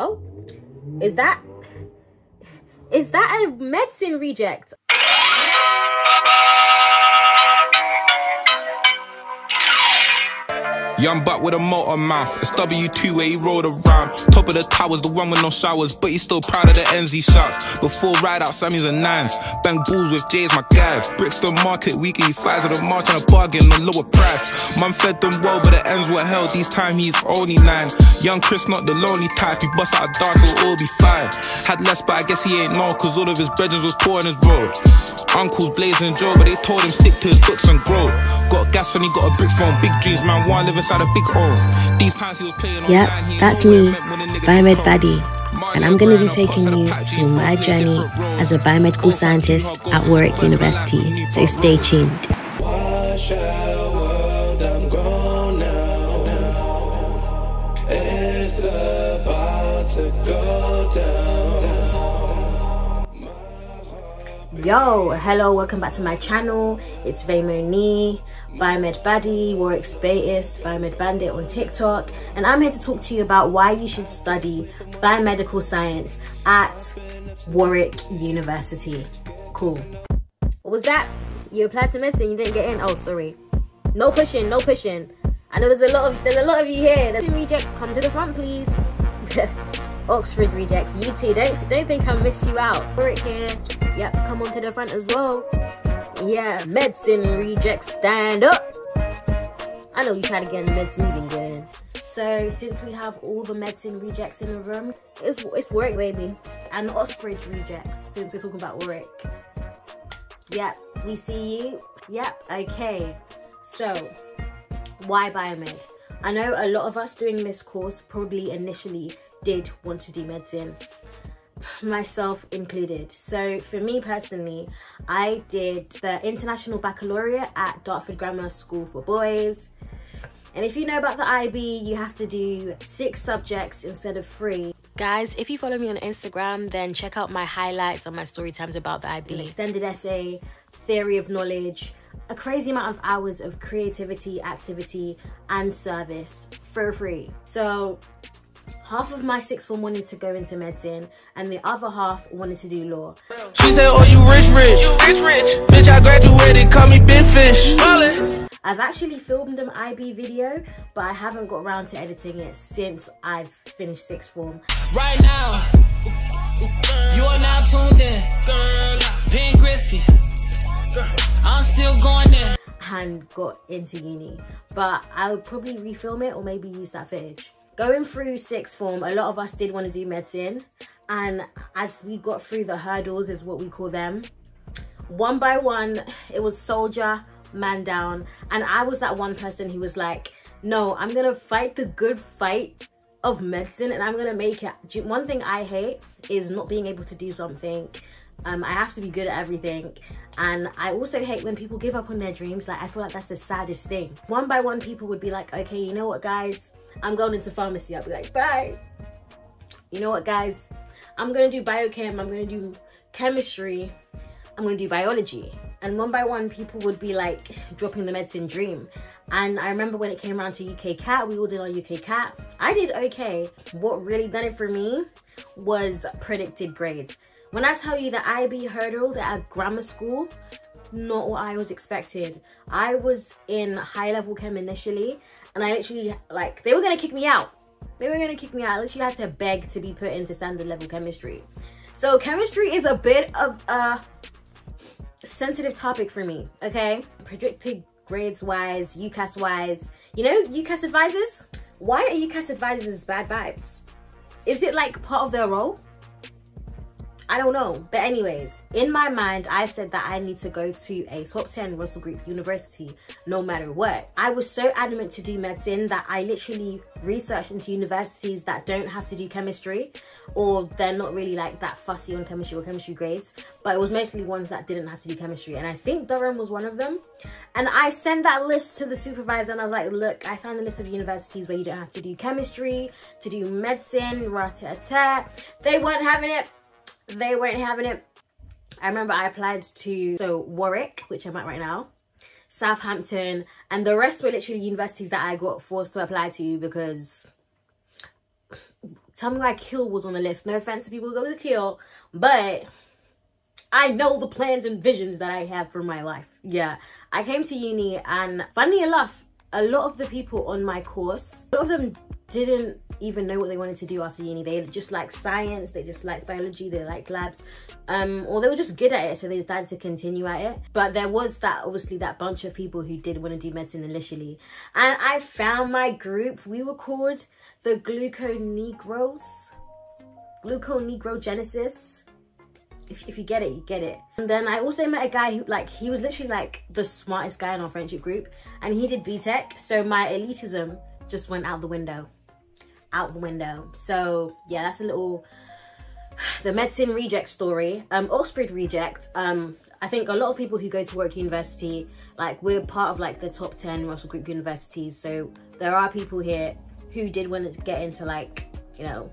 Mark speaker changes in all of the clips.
Speaker 1: Oh, is that a medicine reject?
Speaker 2: Young buck with a motor mouth, it's W2 where he rolled around. Top of the towers, the one with no showers, but he's still proud of the NZ shots. Before ride out, Sammy's and nines. Bang balls with J's, my guy. Brixton market, weekly fives of the march and a bargain on lower price. Man fed them well, but the ends were held. These time he's only 9. Young Chris, not the lonely type, he bust out a dance, it'll all be fine. Had less, but I guess he ain't known, cause all of his brethren was poor in his road. Uncles blazing Joe, but they told him stick to his books and grow. Got gas when he got a brick phone, big dreams, man, one live inside a big home. These times he was playing on.
Speaker 3: Yep, that's me, Biomed Baddie, and I'm going to be taking you through my journey as a biomedical scientist at Warwick University, so stay tuned.
Speaker 4: Wash our world, I'm grown now. It's about to go down.
Speaker 1: Yo, hello, welcome back to my channel. It's Vaymoni, Biomed Baddie, Warwick Spatus, Biomed Bandit on TikTok, and I'm here to talk to you about why you should study biomedical science at Warwick University. Cool. What was that? You applied to medicine, you didn't get in? Oh, sorry. No pushing, no pushing. I know there's a lot of you here. The rejects, come to the front, please. Oxford rejects, you too. Don't think I missed you out. Warwick here. Yep, come on to the front as well. Yeah, medicine rejects, stand up. I know you tried to get in the medicine, you didn't get in. So since we have all the medicine rejects in the room, it's Warwick, baby. And the Oxford rejects, since we're talking about Warwick. Yep, we see you. Yep, okay. So, why Biomed? I know a lot of us doing this course probably initially did want to do medicine, myself included. So for me personally, I did the International Baccalaureate at Dartford Grammar School for Boys. And if you know about the IB, you have to do 6 subjects instead of 3.
Speaker 3: Guys, if you follow me on Instagram, then check out my highlights and my story times about the IB.
Speaker 1: An extended essay, theory of knowledge, a crazy amount of hours of creativity, activity, and service for free. So half of my 6th form wanted to go into medicine, and the other half wanted to do law.
Speaker 4: She said, oh, you rich. Bitch, I graduated, call me Big Fish.
Speaker 1: I've actually filmed an IB video, but I haven't got around to editing it since I've finished 6th form.
Speaker 5: Right now, you are now tuned in, Pink Crispy. I'm still going there.
Speaker 1: And got into uni, but I would probably refilm it or maybe use that footage. Going through 6th form, a lot of us did want to do medicine, and as we got through the hurdles, is what we call them, one by one, it was soldier, man down, and I was that one person who was like, no, I'm gonna fight the good fight of medicine and I'm gonna make it. One thing I hate is not being able to do something. I have to be good at everything, and I also hate when people give up on their dreams. Like, I feel like that's the saddest thing. One by one, people would be like, okay, you know what, guys, I'm going into pharmacy. I'll be like, bye. You know what, guys, I'm gonna do biochem, I'm gonna do chemistry, I'm gonna do biology. And one by one, people would be like dropping the medicine dream. And I remember when it came around to UK CAT, we all did our UK CAT. I did okay. What really done it for me was predicted grades. When I tell you that IB hurdled at a grammar school, not what I was expected. I was in high level chem initially, and I literally, like, they were gonna kick me out. They were gonna kick me out. I literally had to beg to be put into standard level chemistry. So chemistry is a bit of a sensitive topic for me, okay? Predicted grades wise, UCAS wise. You know, UCAS advisors? Why are UCAS advisors bad vibes? Is it like part of their role? I don't know. But anyways, in my mind, I said that I need to go to a top 10 Russell Group university no matter what. I was so adamant to do medicine that I literally researched into universities that don't have to do chemistry, or they're not really like that fussy on chemistry or chemistry grades, but it was mostly ones that didn't have to do chemistry, and I think Durham was one of them. And I sent that list to the supervisor and I was like, look, I found a list of universities where you don't have to do chemistry, to do medicine, rat-a-tat. They weren't having it. They weren't having it. I remember I applied to Warwick, which I'm at right now, Southampton, and the rest were literally universities that I got forced to apply to because Tell me why Kiel was on the list. No offense to people who go to Kiel, but I know the plans and visions that I have for my life. Yeah, I came to uni, and funny enough, a lot of the people on my course, a lot of them didn't even know what they wanted to do after uni. They just liked science, they just liked biology, they liked labs, or they were just good at it, so they decided to continue at it. But there was that, obviously, that bunch of people who did want to do medicine initially. And I found my group. We were called the Gluconegrogenesis. If you get it, you get it. And then I also met a guy who, like, he was literally like the smartest guy in our friendship group, and he did BTech, so my elitism just went out the window. So yeah, that's a little, the medicine reject story. Oxford reject, I think a lot of people who go to Warwick University, like, we're part of like the top 10 Russell Group universities, so there are people here who did want to get into, like, you know,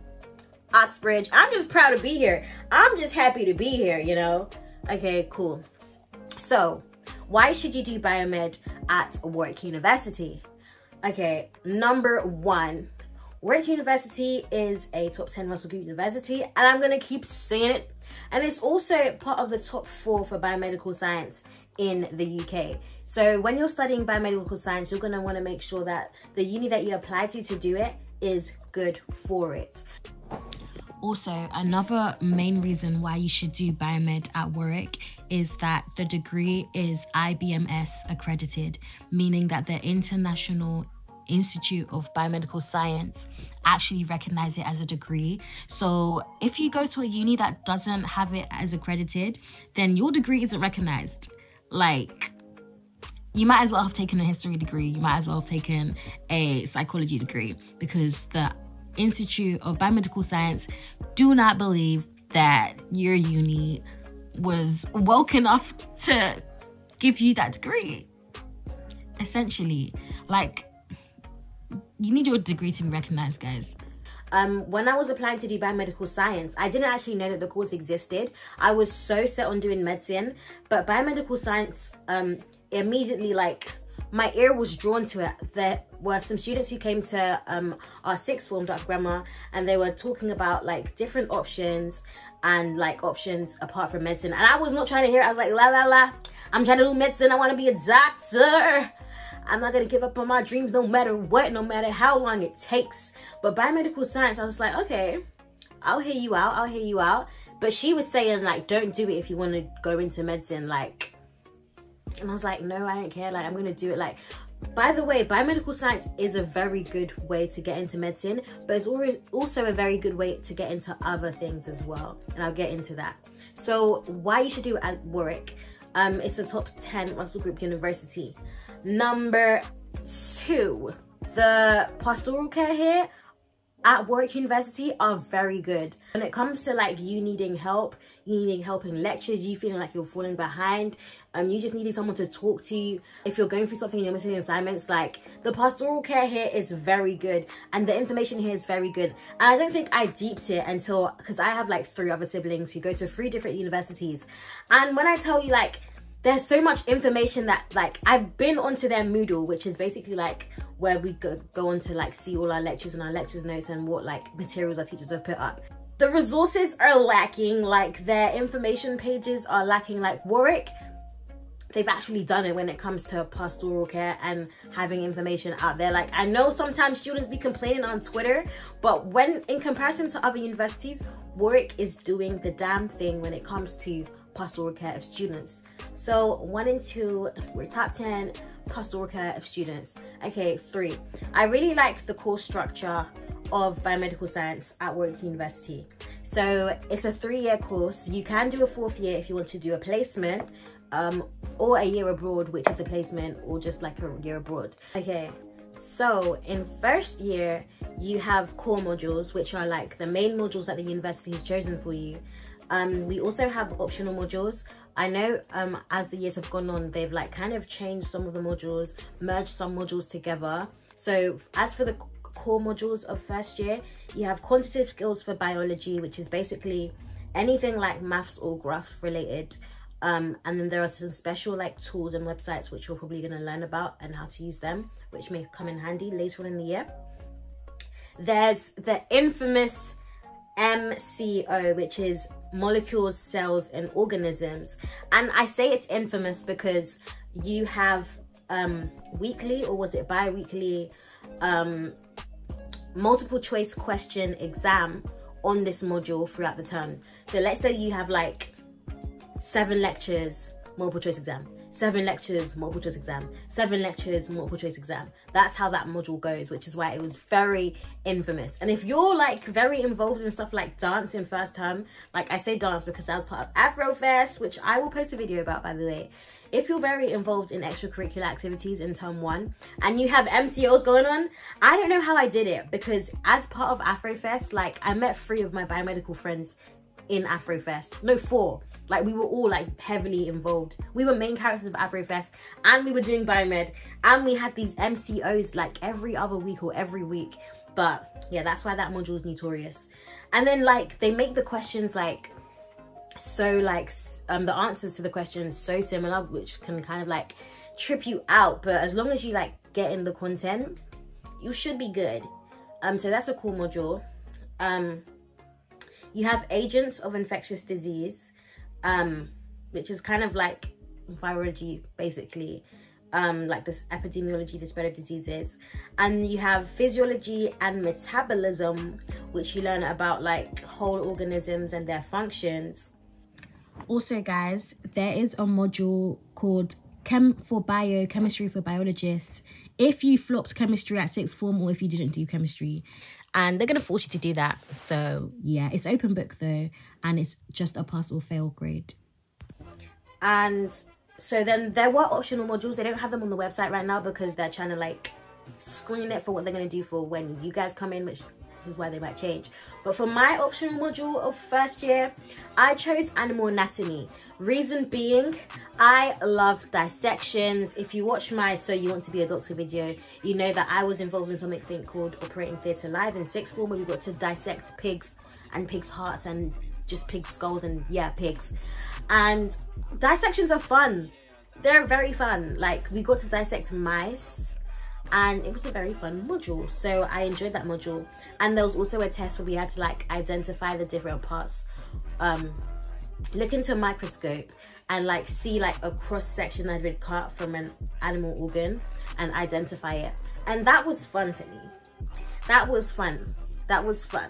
Speaker 1: Oxbridge. I'm just proud to be here. I'm just happy to be here, you know. Okay, cool. So why should you do biomed at Warwick University? Okay, number one, Warwick University is a top 10 Russell Group university, and I'm gonna keep saying it. And it's also part of the top 4 for biomedical science in the UK. So when you're studying biomedical science, you're gonna wanna make sure that the uni that you apply to do it is good for it.
Speaker 3: Also, another main reason why you should do Biomed at Warwick is that the degree is IBMS accredited, meaning that the International Institute of Biomedical Science actually recognize it as a degree. So if you go to a uni that doesn't have it as accredited, then your degree isn't recognized. Like, you might as well have taken a history degree, you might as well have taken a psychology degree, because the Institute of Biomedical Science do not believe that your uni was woke enough to give you that degree. Essentially, like, you need your degree to be recognized, guys.
Speaker 1: When I was applying to do biomedical science, I didn't actually know that the course existed. I was so set on doing medicine, but biomedical science, immediately, like, my ear was drawn to it. There were some students who came to our sixth form, Dr. Grandma, and they were talking about, like, different options and, like, options apart from medicine. And I was not trying to hear it. I was like, la la la, I'm trying to do medicine. I want to be a doctor. I'm not going to give up on my dreams no matter what, no matter how long it takes. But biomedical science, I was like, okay, I'll hear you out. But she was saying, like, don't do it if you want to go into medicine, like. And I was like, no, I don't care. Like, I'm going to do it. Like, by the way, biomedical science is a very good way to get into medicine, but it's also a very good way to get into other things as well. And I'll get into that. So why you should do it at Warwick? It's a top 10 Russell Group university. Number 2, the pastoral care here at Warwick University are very good. When it comes to, like, you needing help in lectures, you feeling like you're falling behind, you just needing someone to talk to, if you're going through something and you're missing assignments, like, the pastoral care here is very good, and the information here is very good. And I don't think I deeped it until, because I have like 3 other siblings who go to 3 different universities, and when I tell you, like, there's so much information that, like, I've been onto their Moodle, which is basically like where we go on to, like, see all our lectures and our lectures notes and what, like, materials our teachers have put up. The resources are lacking, like, their information pages are lacking. Like, Warwick, they've actually done it when it comes to pastoral care and having information out there. Like, I know sometimes students be complaining on Twitter, but when in comparison to other universities, Warwick is doing the damn thing when it comes to pastoral care of students. So 1 and 2, we're top 10 pastoral care of students. Okay, 3, I really like the course structure of biomedical science at Warwick University. So it's a 3-year course. You can do a 4th year if you want to do a placement, or a year abroad, which is a placement, or just like a year abroad. Okay, so in 1st year you have core modules, which are like the main modules that the university has chosen for you. We also have optional modules. I know as the years have gone on, they've, like, kind of changed some of the modules, merged some modules together. So as for the core modules of 1st year, you have quantitative skills for biology, which is basically anything like maths or graph related. And then there are some special, like, tools and websites which you're probably going to learn about and how to use them, which may come in handy later on in the year. There's the infamous MCO, which is molecules, cells and organisms. And I say it's infamous because you have weekly, or was it bi-weekly, multiple choice question exam on this module throughout the term. So let's say you have like 7 lectures, multiple choice exam, 7 lectures, multiple choice exam, 7 lectures, multiple choice exam. That's how that module goes, which is why it was very infamous. And if you're like very involved in stuff like dance in first term, like I say dance because that was part of Afrofest, which I will post a video about, by the way. If you're very involved in extracurricular activities in term 1 and you have MCOs going on, I don't know how I did it, because as part of Afrofest, like I met 3 of my biomedical friends in Afrofest. No, 4. Like we were all like heavily involved. We were main characters of Afrofest and we were doing Biomed, and we had these MCOs like every other week or every week. But yeah, that's why that module is notorious. And then like they make the questions like so like the answers to the questions so similar, which can kind of like trip you out, but as long as you like get in the content, you should be good. So that's a cool module. You have agents of infectious disease, which is kind of like virology basically, like this epidemiology, the spread of diseases. And you have physiology and metabolism, which you learn about like whole organisms and their functions.
Speaker 3: Also guys, there is a module called chemistry for biologists. If you flopped chemistry at 6th form, or if you didn't do chemistry, and they're going to force you to do that. So yeah, it's open book though, and it's just a pass or fail grade.
Speaker 1: And so then there were optional modules. They don't have them on the website right now because they're trying to like screen it for what they're going to do for when you guys come in, which is why they might change. But for my optional module of first year, I chose animal anatomy. Reason being, I love dissections. If you watch my So You Want to Be a Doctor video, you know that I was involved in something called Operating Theatre Live in 6th form, where we got to dissect pigs and pigs' hearts and just pig skulls and yeah, pigs. And dissections are fun. They're very fun. Like we got to dissect mice, and it was a very fun module, so I enjoyed that module. And there was also a test where we had to like identify the different parts, look into a microscope and like see like a cross section that had been cut from an animal organ and identify it. And that was fun to me. That was fun. That was fun.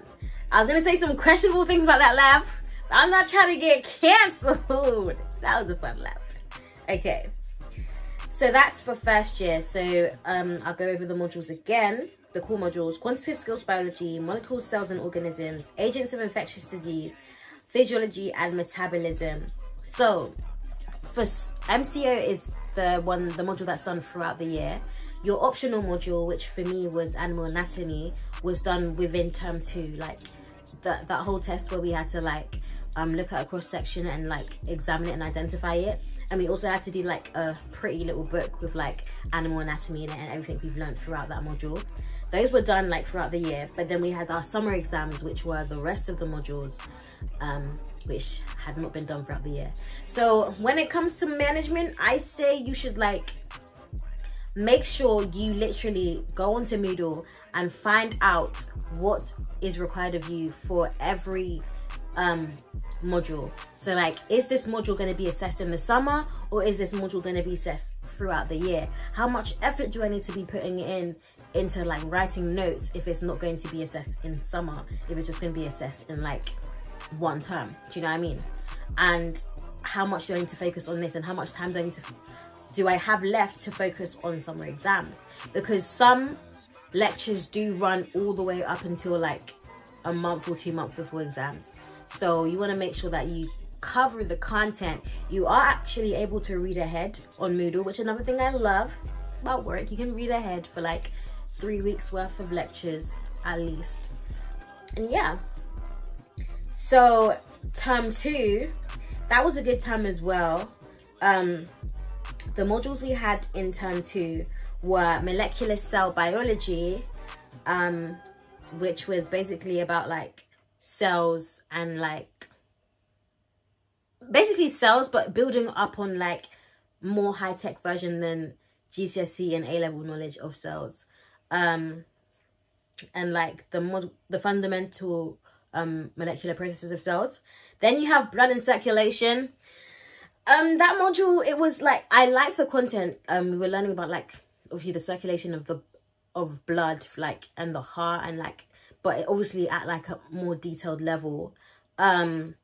Speaker 1: I was gonna say some questionable things about that lab, but I'm not trying to get cancelled. That was a fun lab. Okay. So that's for first year. So I'll go over the modules again. The core modules: quantitative skills biology, molecules, cells and organisms, agents of infectious disease, physiology and metabolism. So for MCO is the module that's done throughout the year. Your optional module, which for me was animal anatomy, was done within term 2. Like that whole test where we had to like look at a cross section and like examine it and identify it. And we also had to do like a pretty little book with like animal anatomy in it and everything we've learned throughout that module. Those were done like throughout the year, but then we had our summer exams, which were the rest of the modules, which had not been done throughout the year. So when it comes to management, I say you should like make sure you literally go onto Moodle and find out what is required of you for every module. So like, is this module going to be assessed in the summer, or is this module going to be assessed throughout the year? How much effort do I need to be putting into like writing notes if it's not going to be assessed in summer, if it's just going to be assessed in like one term? Do you know what I mean? And how much do I need to focus on this, and how much time do I have left to focus on summer exams? Because some lectures do run all the way up until like a month or 2 months before exams. So you want to make sure that you cover the content. You are actually able to read ahead on Moodle, which is another thing I love about Warwick. You can read ahead for like 3 weeks worth of lectures at least. And yeah, so term 2, that was a good time as well. The modules we had in term 2 were molecular cell biology, which was basically about like cells and like basically cells, but building up on like more high-tech version than GCSE and A-level knowledge of cells, and like the fundamental molecular processes of cells. Then you have blood and circulation. That module, it was like, I liked the content. We were learning about like obviously the circulation of blood, like, and the heart, and like, but obviously at like a more detailed level. And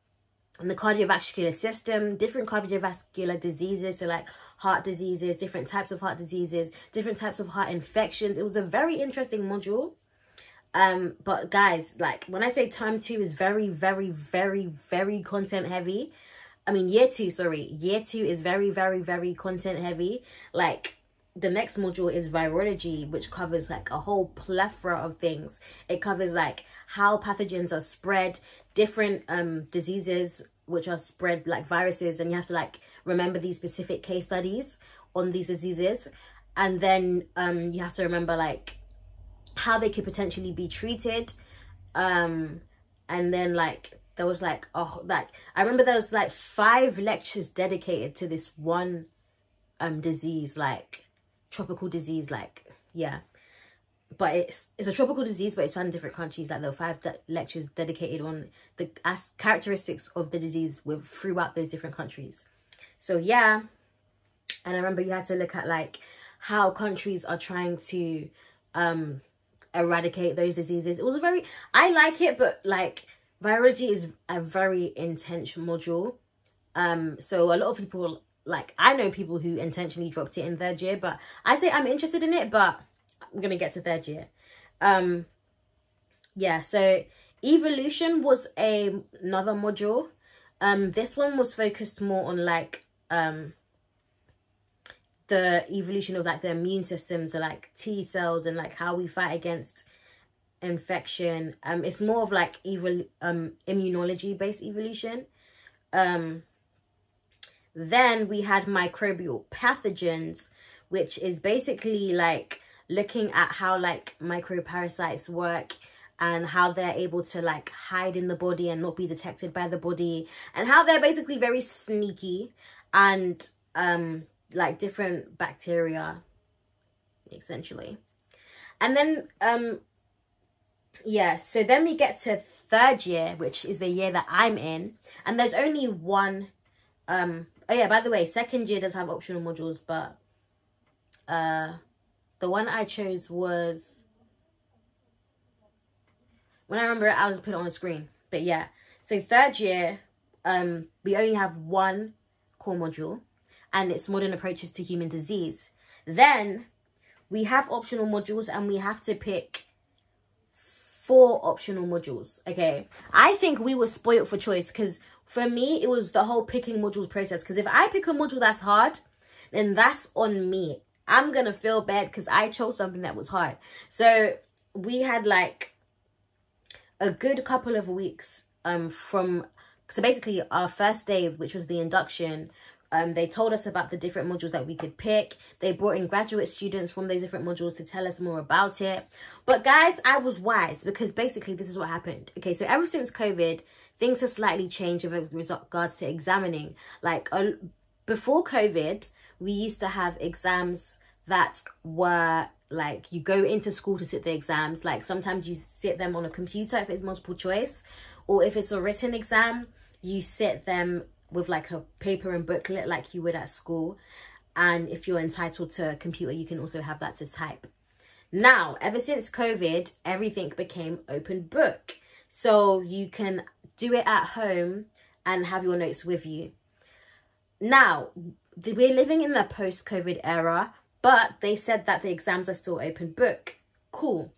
Speaker 1: the cardiovascular system, different cardiovascular diseases, so like heart diseases, different types of heart diseases, different types of heart infections. It was a very interesting module. But guys, like when I say term 2 is very, very, very, very content heavy. I mean year 2 is very, very, very content heavy. Like the next module is virology, which covers like a whole plethora of things. It covers like how pathogens are spread, different diseases which are spread like viruses, and you have to like remember these specific case studies on these diseases. And then you have to remember like how they could potentially be treated. And then like there was like, oh, like I remember there was like 5 lectures dedicated to this one disease, like tropical disease, like, yeah, but it's a tropical disease, but it's found in different countries. Like there were 5 lectures dedicated on the characteristics of the disease throughout those different countries. So yeah, and I remember you had to look at like how countries are trying to eradicate those diseases. It was a very, I like it, but like virology is a very intense module. So a lot of people, like I know people who intentionally dropped it in 3rd year, but I say I'm interested in it, but I'm gonna get to 3rd year. Yeah, so evolution was another module. This one was focused more on like the evolution of like the immune system, so like T cells and like how we fight against infection. It's more of like immunology based evolution. Then we had microbial pathogens, which is basically like looking at how like microparasites work and how they're able to like hide in the body and not be detected by the body, and how they're basically very sneaky, and like different bacteria essentially. And then yeah, so then we get to 3rd year, which is the year that I'm in, and there's only one oh yeah, by the way, 2nd year does have optional modules, but the one I chose was, when I remember it, I'll just put it on the screen. But yeah, so 3rd year, we only have one core module, and it's modern approaches to human disease. Then we have optional modules, and we have to pick 4 optional modules. Okay, I think we were spoiled for choice, because for me, it was the whole picking modules process. Because if I pick a module that's hard, then that's on me. I'm going to feel bad because I chose something that was hard. So we had like a good couple of weeks so basically our first day, which was the induction, they told us about the different modules that we could pick. They brought in graduate students from those different modules to tell us more about it. But guys, I was wise, because basically this is what happened. Okay, so ever since COVID, things have slightly changed with regards to examining. Like before COVID, we used to have exams that were like, you go into school to sit the exams. Like sometimes you sit them on a computer if it's multiple choice, or if it's a written exam, you sit them with like a paper and booklet like you would at school. And if you're entitled to a computer, you can also have that to type. Now, ever since COVID, everything became open book. So you can do it at home and have your notes with you. Now, we're living in the post-COVID era, but they said that the exams are still open book. Cool.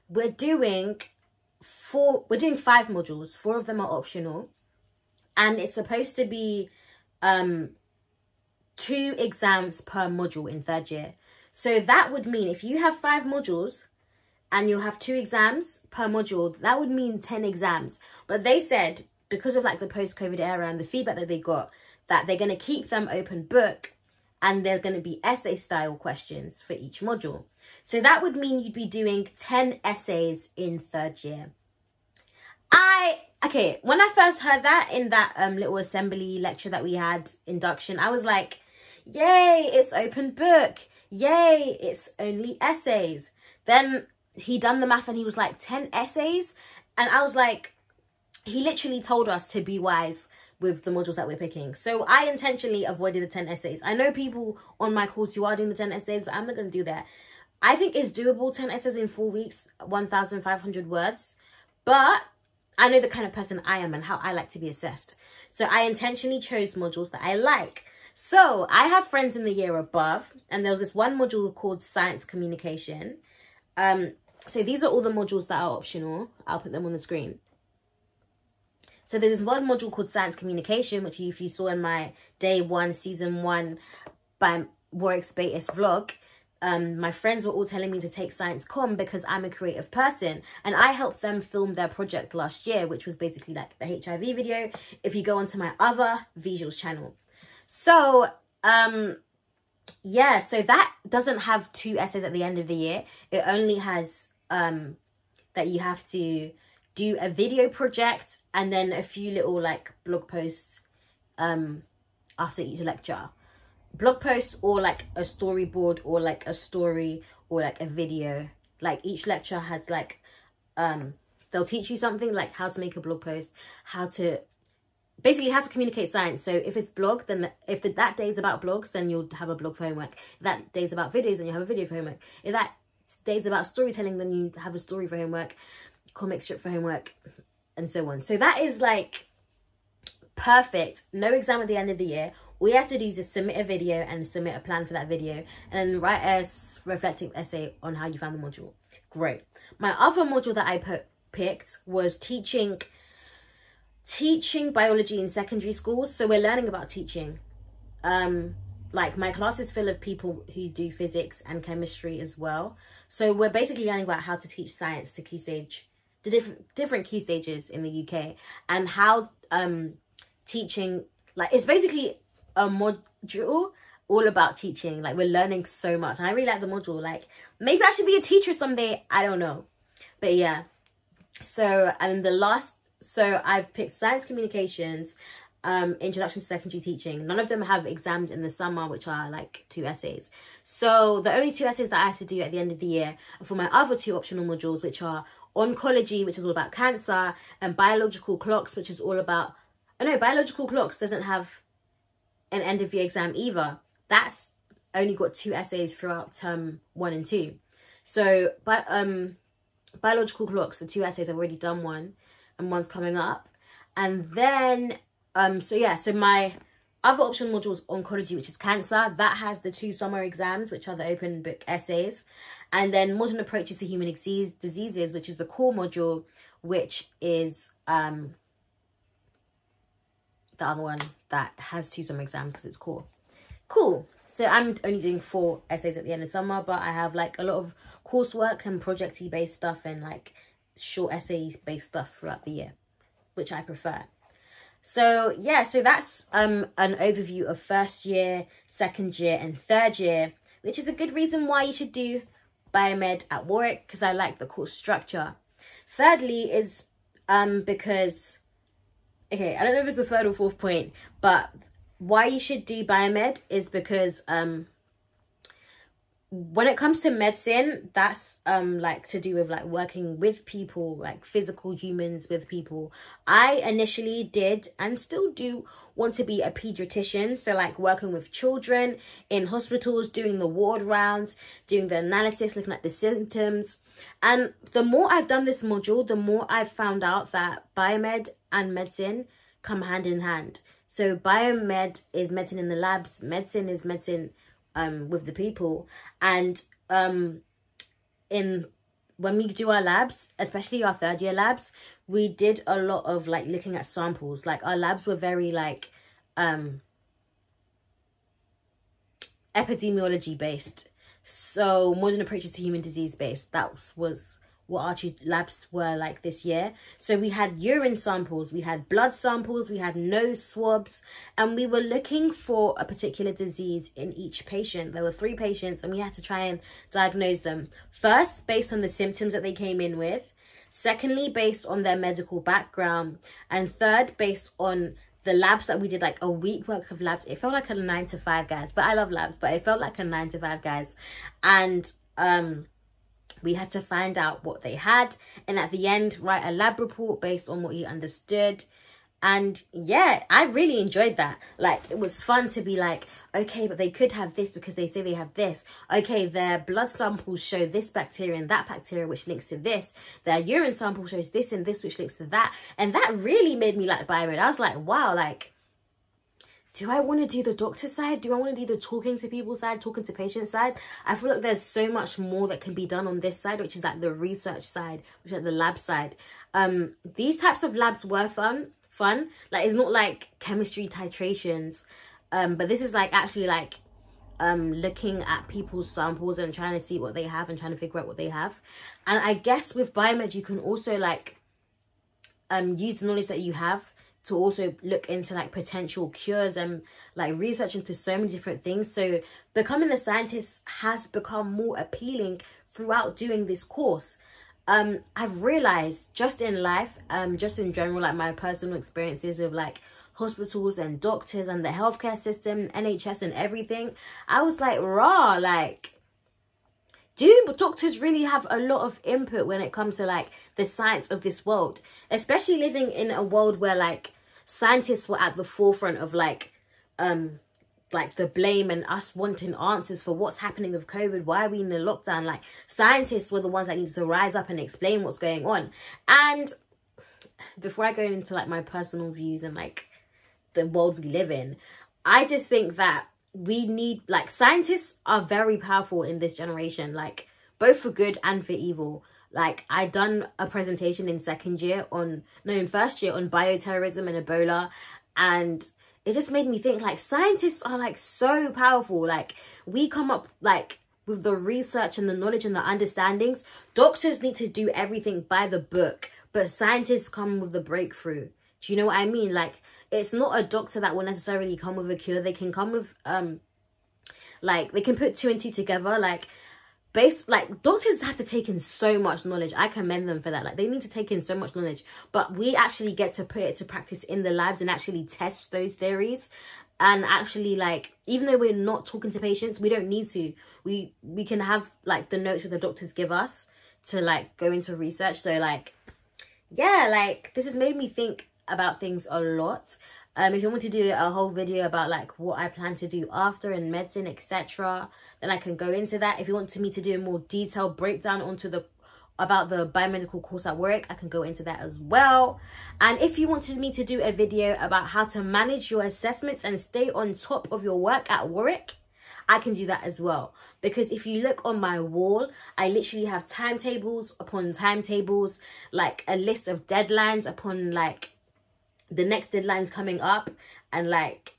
Speaker 1: We're doing 5 modules. 4 of them are optional. And it's supposed to be 2 exams per module in 3rd year. So that would mean if you have 5 modules and you'll have 2 exams per module, that would mean 10 exams. But they said, because of like the post-COVID era and the feedback that they got, that they're going to keep them open book, and they're going to be essay style questions for each module. So that would mean you'd be doing 10 essays in 3rd year. Okay, when I first heard that in that little assembly lecture that we had, induction, I was like, yay, it's open book. Yay, it's only essays. Then he done the math and he was like, 10 essays? And I was like, he literally told us to be wise with the modules that we're picking. So I intentionally avoided the 10 essays. I know people on my course who are doing the 10 essays, but I'm not going to do that. I think it's doable, 10 essays in 4 weeks, 1,500 words. But I know the kind of person I am and how I like to be assessed. So I intentionally chose modules that I like. So I have friends in the year above, and there was this one module called Science Communication. So these are all the modules that are optional. I'll put them on the screen. So there's this one module called Science Communication, which if you saw in my day 1, season 1 by Warwick's Betis vlog, my friends were all telling me to take Science Com because I'm a creative person, and I helped them film their project last year, which was basically like the HIV video, if you go onto my other visuals channel. So yeah, so that doesn't have 2 essays at the end of the year. It only has that you have to do a video project and then a few little like blog posts after each lecture. Blog posts or like a storyboard or like a story or like a video. Like each lecture has like they'll teach you something like how to make a blog post, how to basically how to communicate science. So if it's blog, then if that day is about blogs, then you'll have a blog for homework. If that day is about videos, then you have a video for homework. If that day is about storytelling, then you have a story for homework, comic strip for homework, and so on. So that is like perfect. No exam at the end of the year. All you have to do is just submit a video and submit a plan for that video, and then write a reflective essay on how you found the module. Great. My other module that I picked was teaching biology in secondary schools. So we're learning about teaching. Like my class is full of people who do physics and chemistry as well. So we're basically learning about how to teach science to key stage, the different key stages in the UK, and how teaching, like it's basically a module all about teaching. Like we're learning so much, and I really like the module. Like maybe I should be a teacher someday, I don't know, but yeah. So and the last, so I've picked Science Communications, Introduction to Secondary Teaching. None of them have exams in the summer, which are like 2 essays. So the only 2 essays that I have to do at the end of the year are for my other 2 optional modules, which are Oncology, which is all about cancer, and Biological Clocks, which is all about, oh no, Biological Clocks doesn't have an end of year exam either. That's only got 2 essays throughout term 1 and 2. So but Biological Clocks, the 2 essays, I've already done one, and one's coming up. And then so yeah, so my other optional module is Oncology, which is cancer. That has the 2 summer exams, which are the open book essays. And then Modern Approaches to Human Diseases, which is the core module, which is the other one that has 2 summer exams because it's core. Cool. So I'm only doing 4 essays at the end of summer, but I have like a lot of coursework and project-y based stuff and like short essay based stuff throughout the year, which I prefer. So yeah, so that's an overview of first year, second year and third year, which is a good reason why you should do Biomed at Warwick, because I like the course structure. Thirdly is because, okay, I don't know if it's the 3rd or 4th point, but why you should do Biomed is because when it comes to medicine, that's like to do with like working with people, like physical humans with people. I initially did and still do want to be a pediatrician, so like working with children in hospitals, doing the ward rounds, doing the analysis, looking at the symptoms. And the more I've done this module, the more I've found out that biomed and medicine come hand in hand. So biomed is medicine in the labs, medicine is medicine with the people. And when we do our labs, especially our 3rd year labs, we did a lot of like looking at samples. Like our labs were very like epidemiology based, so Modern Approaches to Human Disease based. That was what our labs were like this year. So we had urine samples, we had blood samples, we had nose swabs, and we were looking for a particular disease in each patient. There were 3 patients and we had to try and diagnose them. First, based on the symptoms that they came in with. Secondly, based on their medical background. And third, based on the labs that we did, like a week worth of labs. It felt like a 9 to 5, guys, but I love labs, but it felt like a 9 to 5, guys. And We had to find out what they had, and at the end write a lab report based on what he understood. And yeah, I really enjoyed that. Like, it was fun to be like, okay, but they could have this because they say they have this. Okay, their blood samples show this bacteria and that bacteria, which links to this. Their urine sample shows this and this, which links to that. And that really made me like Biomed. I was like, wow, like, do I want to do the doctor side? Do I want to do the talking to people side, talking to patients side? I feel like there's so much more that can be done on this side, which is like the research side, which is like the lab side. These types of labs were fun. Like, it's not like chemistry titrations, but this is like actually like looking at people's samples and trying to see what they have and trying to figure out what they have. And I guess with Biomed you can also like use the knowledge that you have to also look into like potential cures and like research into so many different things. So becoming a scientist has become more appealing throughout doing this course. I've realized just in life, just in general, like my personal experiences with like hospitals and doctors and the healthcare system, NHS and everything, I was like, raw, like, do doctors really have a lot of input when it comes to like the science of this world, especially living in a world where like scientists were at the forefront of like the blame and us wanting answers for what's happening with COVID. Why are we in the lockdown? Like, scientists were the ones that needed to rise up and explain what's going on. And before I go into like my personal views and like the world we live in, I just think that we need, like, scientists are very powerful in this generation, like both for good and for evil. Like, I done a presentation in first year on bioterrorism and Ebola, and it just made me think, like, scientists are like so powerful. Like, we come up like with the research and the knowledge and the understandings. Doctors need to do everything by the book, but scientists come with the breakthrough. Do you know what I mean? Like, it's not a doctor that will necessarily come with a cure. They can come with like, they can put 2 and 2 together. Like, doctors have to take in so much knowledge. I commend them for that. Like, they need to take in so much knowledge, but we actually get to put it to practice in the labs and actually test those theories. And actually, like, even though we're not talking to patients, we don't need to. We can have like the notes that the doctors give us to like go into research. So like, yeah, like, this has made me think about things a lot. If you want to do a whole video about like what I plan to do after in medicine, etc., then I can go into that. If you want me to do a more detailed breakdown about the biomedical course at Warwick, I can go into that as well. And if you wanted me to do a video about how to manage your assessments and stay on top of your work at Warwick, I can do that as well. Because if you look on my wall, I literally have timetables upon timetables, like a list of deadlines upon like the next deadline's coming up, and like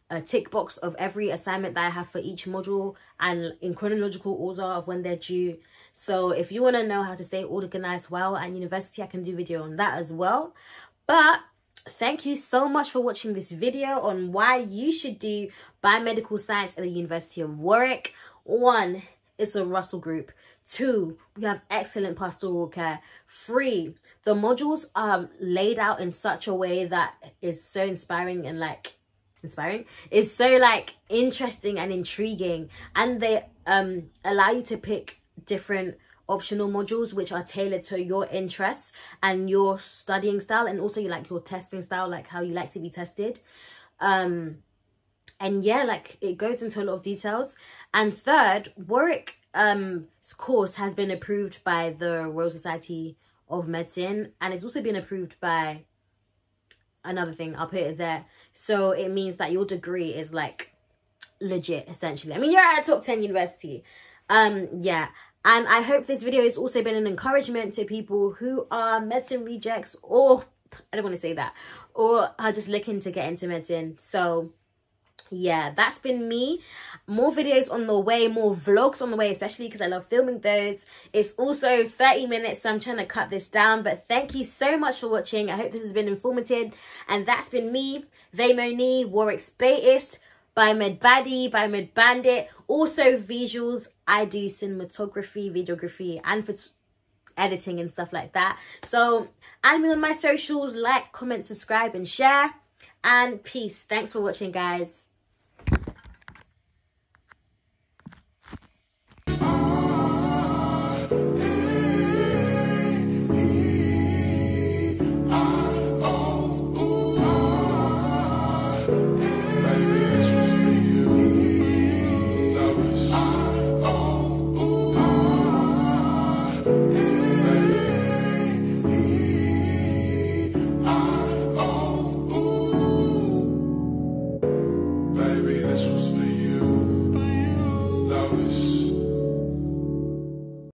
Speaker 1: a tick box of every assignment that I have for each module and in chronological order of when they're due. So if you want to know how to stay organized while at university, I can do a video on that as well. But thank you so much for watching this video on why you should do biomedical science at the University of Warwick. 1, it's a Russell group. 2, we have excellent pastoral care. 3, the modules are laid out in such a way that is so inspiring and like it's so like interesting and intriguing, and they allow you to pick different optional modules which are tailored to your interests and your studying style, and also like your testing style, like how you like to be tested. And yeah, like, it goes into a lot of details. And 3rd, Warwick course has been approved by the Royal Society of Medicine, and it's also been approved by another thing, I'll put it there. So it means that your degree is like legit, essentially. I mean, you're at a top 10 university. Yeah, and I hope this video has also been an encouragement to people who are medicine rejects, or I don't want to say that, or are just looking to get into medicine. So yeah, that's been me. More videos on the way, more vlogs on the way, especially because I love filming those. It's also 30 minutes, so I'm trying to cut this down. But thank you so much for watching. I hope this has been informative. And that's been me, Biomoni, Warwick's Baitist, Biomed Baddie, Biomed Bandit. Also visuals. I do cinematography, videography, and for editing and stuff like that. So add me on my socials, like, comment, subscribe, and share. And peace. Thanks for watching, guys.